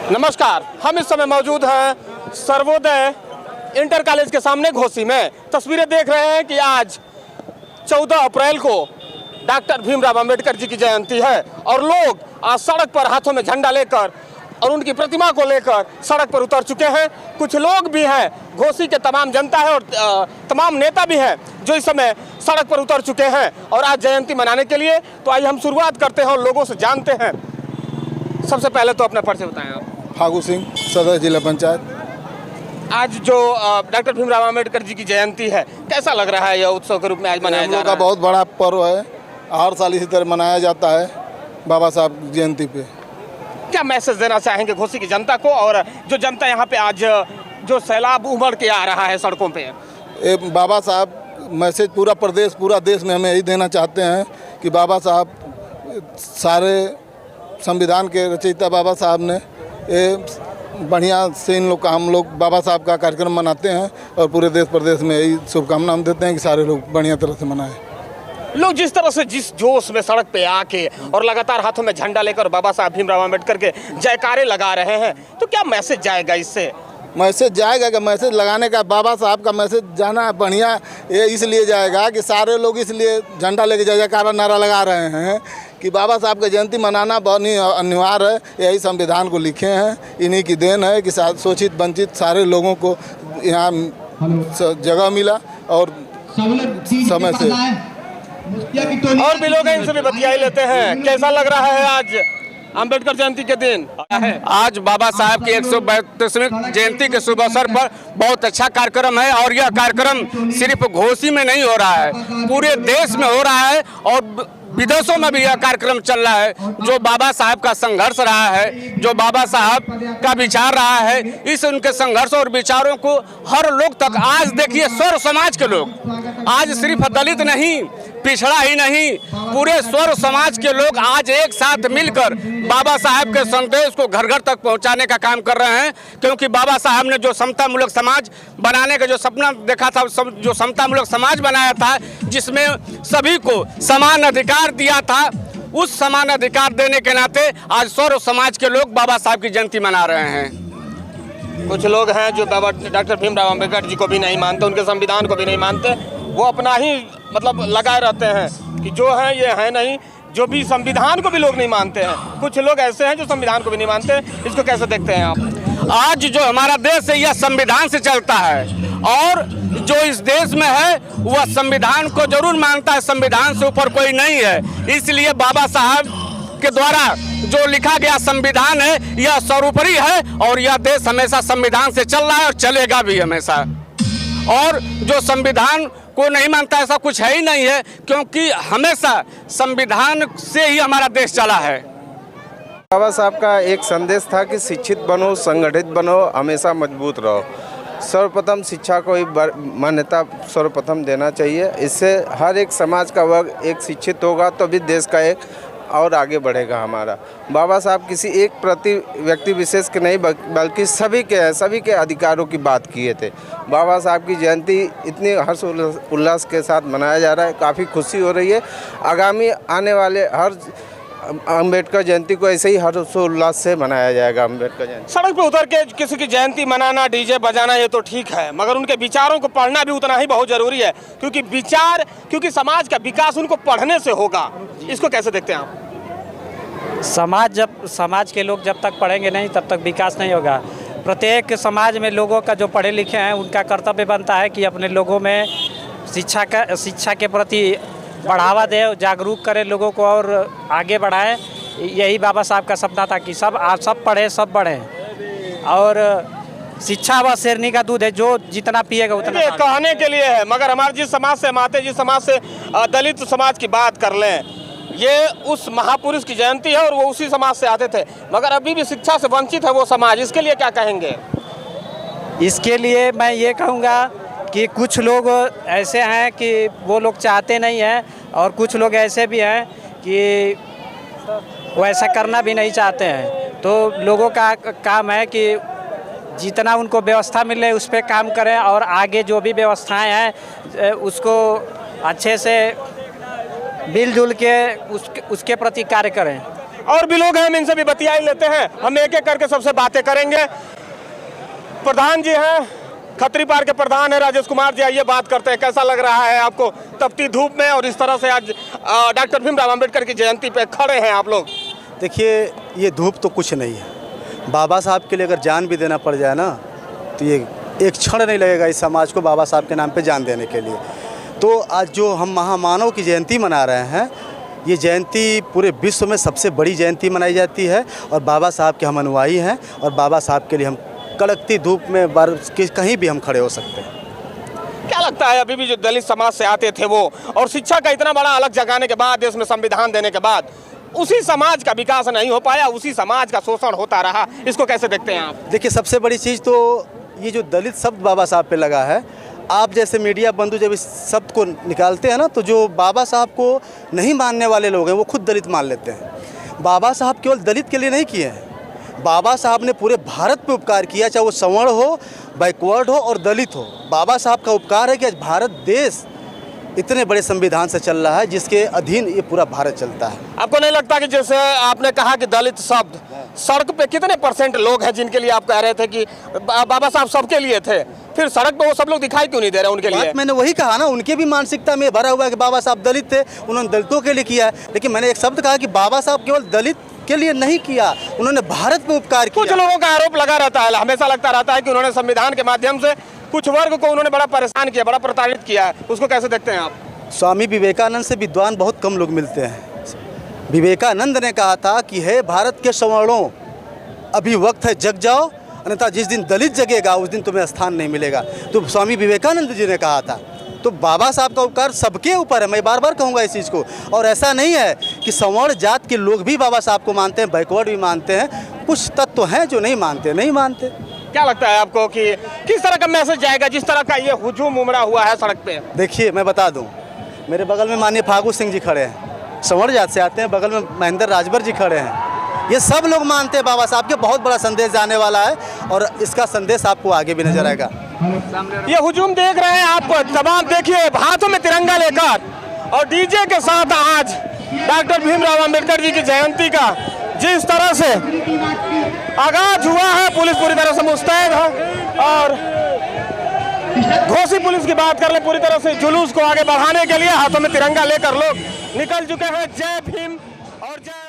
नमस्कार, हम इस समय मौजूद हैं सर्वोदय इंटर कॉलेज के सामने घोसी में। तस्वीरें देख रहे हैं कि आज 14 अप्रैल को डॉक्टर भीमराव अंबेडकर जी की जयंती है और लोग आज सड़क पर हाथों में झंडा लेकर और उनकी प्रतिमा को लेकर सड़क पर उतर चुके हैं। कुछ लोग भी हैं, घोसी के तमाम जनता है और तमाम नेता भी हैं जो इस समय सड़क पर उतर चुके हैं और आज जयंती मनाने के लिए। तो आइए हम शुरुआत करते हैं और लोगों से जानते हैं। सबसे पहले तो अपना परिचय बताएं आप। फागू सिंह, सदर जिला पंचायत। आज जो डॉक्टर भीमराव अंबेडकर जी की जयंती है, कैसा लग रहा है? यह उत्सव के रूप में आज मनाया जा रहा है। बहुत बड़ा पर्व है, हर साल इसी तरह मनाया जाता है बाबा साहब जयंती पे। क्या मैसेज देना चाहेंगे घोसी की जनता को और जो जनता यहाँ पे आज जो सैलाब उमड़ के आ रहा है सड़कों पे? बाबा साहब मैसेज पूरा देश में हमें यही देना चाहते हैं कि बाबा साहब सारे संविधान के रचयिता बाबा साहब ने बढ़िया से हम लोग बाबा साहब का कार्यक्रम मनाते हैं और पूरे देश प्रदेश में यही शुभकामना हम देते हैं कि सारे लोग बढ़िया तरह से मनाएं। लोग जिस तरह से जिस जोश में सड़क पे आके और लगातार हाथों में झंडा लेकर बाबा साहब भीमराव अंबेडकर के जयकारे लगा रहे हैं, तो क्या मैसेज जाएगा इससे? मैसेज जाएगा कि मैसेज लगाने का बाबा साहब का मैसेज जाना बढ़िया ये इसलिए जाएगा कि सारे लोग इसलिए झंडा लेके जयकारा नारा लगा रहे हैं कि बाबा साहब का जयंती मनाना बहुत ही अनिवार्य है। यही संविधान को लिखे हैं, इन्हीं की देन है कि शोषित वंचित सारे लोगों को यहाँ जगह मिला और समय से। और भी लोग हैं, इनसे भी बतियाई लेते हैं। कैसा लग रहा है आज अंबेडकर जयंती के दिन? आज बाबा साहब की 132वीं जयंती के शुभ अवसर पर बहुत अच्छा कार्यक्रम है और यह कार्यक्रम सिर्फ घोसी में नहीं हो रहा है, पूरे देश में हो रहा है और विदेशों में भी यह कार्यक्रम चल रहा है। जो बाबा साहब का संघर्ष रहा है, जो बाबा साहब का विचार रहा है, इस उनके संघर्ष और विचारों को हर लोग तक आज देखिए, स्वर समाज के लोग आज सिर्फ दलित नहीं, पिछड़ा ही नहीं, पूरे स्वर समाज के लोग आज एक साथ मिलकर बाबा साहब के संदेश को घर घर तक पहुंचाने का काम कर रहे हैं। क्योंकि बाबा साहब ने जो समतामूलक समाज बनाने का जो सपना देखा था, जो समतामूलक समाज बनाया था, जिसमें सभी को समान अधिकार दिया था, उस समान अधिकार देने के नाते आज स्वर समाज के लोग बाबा साहब की जयंती मना रहे हैं। कुछ लोग हैं जो बाबा डॉक्टर भीमराव अंबेडकर जी को भी नहीं मानते, उनके संविधान को भी नहीं मानते, वो अपना ही मतलब लगाए रहते हैं कि जो है ये है नहीं, जो भी संविधान को भी लोग नहीं मानते हैं। कुछ लोग ऐसे हैं जो संविधान को भी नहीं मानते, इसको कैसे देखते हैं आप? आज जो हमारा देश है यह संविधान से चलता है और जो इस देश में है वह संविधान को जरूर मानता है, संविधान से ऊपर कोई नहीं है। इसलिए बाबा साहब के द्वारा जो लिखा गया संविधान है यह सर्वोपरि है और यह देश हमेशा संविधान से चल रहा है और चलेगा भी हमेशा। और जो संविधान को नहीं मानता ऐसा कुछ है ही नहीं है, क्योंकि हमेशा संविधान से ही हमारा देश चला है। बाबा साहब का एक संदेश था कि शिक्षित बनो, संगठित बनो, हमेशा मजबूत रहो। सर्वप्रथम शिक्षा को ही मान्यता सर्वप्रथम देना चाहिए। इससे हर एक समाज का वर्ग एक शिक्षित होगा तो भी देश का एक और आगे बढ़ेगा हमारा। बाबा साहब किसी एक प्रति व्यक्ति विशेष के नहीं बल्कि सभी के अधिकारों की बात किए थे। बाबा साहब की जयंती इतनी हर्ष उल्लास के साथ मनाया जा रहा है, काफ़ी खुशी हो रही है। आगामी आने वाले हर अंबेडकर जयंती को ऐसे ही हर्षोल्लास से मनाया जाएगा। अंबेडकर जयंती सड़क पे उतर के किसी की जयंती मनाना, डीजे बजाना, ये तो ठीक है, मगर उनके विचारों को पढ़ना भी उतना ही बहुत जरूरी है। क्योंकि समाज का विकास उनको पढ़ने से होगा। इसको कैसे देखते हैं आप? समाज के लोग जब तक पढ़ेंगे नहीं तब तक विकास नहीं होगा। प्रत्येक समाज में लोगों का जो पढ़े लिखे हैं उनका कर्तव्य बनता है कि अपने लोगों में शिक्षा के प्रति बढ़ावा दे, जागरूक करे लोगों को और आगे बढ़ाए। यही बाबा साहब का सपना था कि सब पढ़े, सब बढ़े। और शिक्षा व शेरनी का दूध है, जो जितना पिएगा उतना। ये कहने के लिए है, मगर हमारे जिस समाज से हम आते, जिस समाज से दलित समाज की बात कर लें, ये उस महापुरुष की जयंती है और वो उसी समाज से आते थे, मगर अभी भी शिक्षा से वंचित है वो समाज। इसके लिए क्या कहेंगे? इसके लिए मैं ये कहूँगा कि कुछ लोग ऐसे हैं कि वो लोग चाहते नहीं हैं और कुछ लोग ऐसे भी हैं कि वो ऐसा करना भी नहीं चाहते हैं। तो लोगों का काम है कि जितना उनको व्यवस्था मिले उस पर काम करें और आगे जो भी व्यवस्थाएं हैं उसको अच्छे से मिलजुल के उसके प्रति कार्य करें। और भी लोग हैं, हम इनसे भी बतिया लेते हैं। हम एक एक करके सबसे बातें करेंगे। प्रधान जी हैं, खत्री पार के प्रधान है राजेश कुमार जी, आइए बात करते हैं। कैसा लग रहा है आपको तपती धूप में और इस तरह से आज डॉक्टर भीमराव अंबेडकर की जयंती पे खड़े हैं आप लोग? देखिए, ये धूप तो कुछ नहीं है। बाबा साहब के लिए अगर जान भी देना पड़ जाए ना, तो ये एक क्षण नहीं लगेगा इस समाज को बाबा साहब के नाम पे जान देने के लिए। तो आज जो हम महामानव की जयंती मना रहे हैं, ये जयंती पूरे विश्व में सबसे बड़ी जयंती मनाई जाती है और बाबा साहब के हम अनुयायी हैं और बाबा साहब के लिए हम कड़कती धूप में कहीं भी हम खड़े हो सकते हैं। क्या लगता है अभी भी जो दलित समाज से आते थे वो, और शिक्षा का इतना बड़ा अलग जगाने के बाद, देश में संविधान देने के बाद, उसी समाज का विकास नहीं हो पाया, उसी समाज का शोषण होता रहा, इसको कैसे देखते हैं आप? देखिए, सबसे बड़ी चीज़ तो ये जो दलित शब्द बाबा साहब पे लगा है, आप जैसे मीडिया बंधु जब इस शब्द को निकालते हैं ना, तो जो बाबा साहब को नहीं मानने वाले लोग हैं वो खुद दलित मान लेते हैं। बाबा साहब केवल दलित के लिए नहीं किए हैं, बाबा साहब ने पूरे भारत पे उपकार किया, चाहे वो सवर्ण हो, बैकवर्ड हो और दलित हो। बाबा साहब का उपकार है कि आज भारत देश इतने बड़े संविधान से चल रहा है जिसके अधीन ये पूरा भारत चलता है। आपको नहीं लगता कि जैसे आपने कहा कि दलित शब्द, सड़क पे कितने % लोग हैं जिनके लिए आप कह रहे थे कि बाबा साहब सबके लिए थे, फिर सड़क पे वो सब लोग दिखाई क्यों नहीं दे रहे उनके लिए? मैंने वही कहा ना, उनके भी मानसिकता में भरा हुआ है कि बाबा साहब दलित थे, उन्होंने दलितों के लिए किया है। लेकिन मैंने एक शब्द कहा कि बाबा साहब केवल दलित के लिए नहीं किया, उन्होंने भारत पे उपकार किया। कुछ लोगों का आरोप लगा रहता है, हमेशा लगता रहता है कि उन्होंने संविधान के माध्यम से कुछ वर्ग को उन्होंने बड़ा परेशान किया, बड़ा प्रताड़ित किया है, उसको कैसे देखते हैं आप? स्वामी विवेकानंद से विद्वान बहुत कम लोग मिलते हैं। विवेकानंद ने कहा था कि हे भारत के सवर्णों, अभी वक्त है जग जाओ, अन्यथा जिस दिन दलित जगेगा उस दिन तुम्हें स्थान नहीं मिलेगा। तो स्वामी विवेकानंद जी ने कहा था। तो बाबा साहब का उपकार सबके ऊपर है, मैं बार बार कहूँगा इस चीज़ को। और ऐसा नहीं है कि सवर्ण जात के लोग भी बाबा साहब को मानते हैं, बैकवर्ड भी मानते हैं, कुछ तत्व हैं जो नहीं मानते। क्या लगता है आपको कि किस तरह का मैसेज जाएगा जिस तरह का ये हुजूम उमड़ा हुआ है सड़क पे? देखिए, मैं बता दूं, मेरे बगल में माननीय फागू सिंह जी खड़े हैं, सवर्ण जात से आते हैं, बगल में महेंद्र राजभर जी खड़े हैं। ये सब लोग मानते हैं बाबा साहब के, बहुत बड़ा संदेश जाने वाला है और इसका संदेश आपको आगे भी नजर आएगा। ये हुजूम देख रहे हैं आप, तमाम देखिए हाथों में तिरंगा लेकर और डीजे के साथ आज डॉक्टर भीमराव अंबेडकर जी की जयंती का जिस तरह से आगाज हुआ है, पुलिस पूरी तरह से मुस्तैद है। और घोसी पुलिस की बात कर ले, पूरी तरह से जुलूस को आगे बढ़ाने के लिए हाथों में तिरंगा लेकर लोग निकल चुके हैं। जय भीम और जय